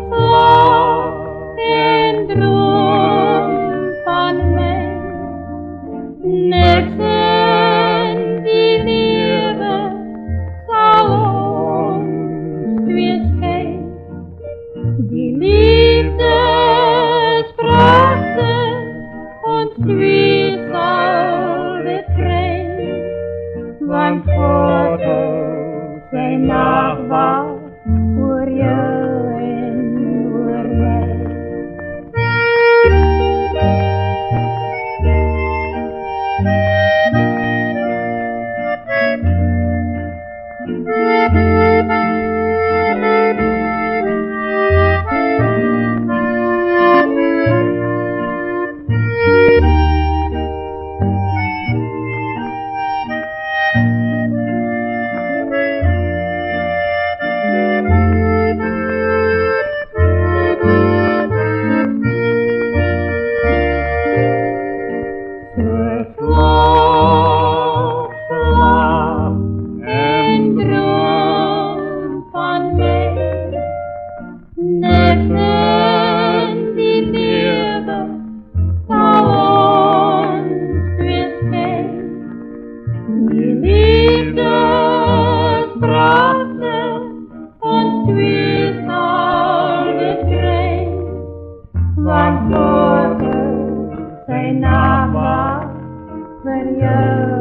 slaap en droom van mij. Niks in die leven zal ons weer scheiden. Die liefde is prachtig, ons twee zal bevrijden. Want God is zijn nachtwacht voor jou en voor mij. Slaap en droom van mij. Niks in die leven zal ons weer scheiden. Die liefde is prachtig, ons twee zal bevrijden. Want God is zijn nachtwacht voor jou.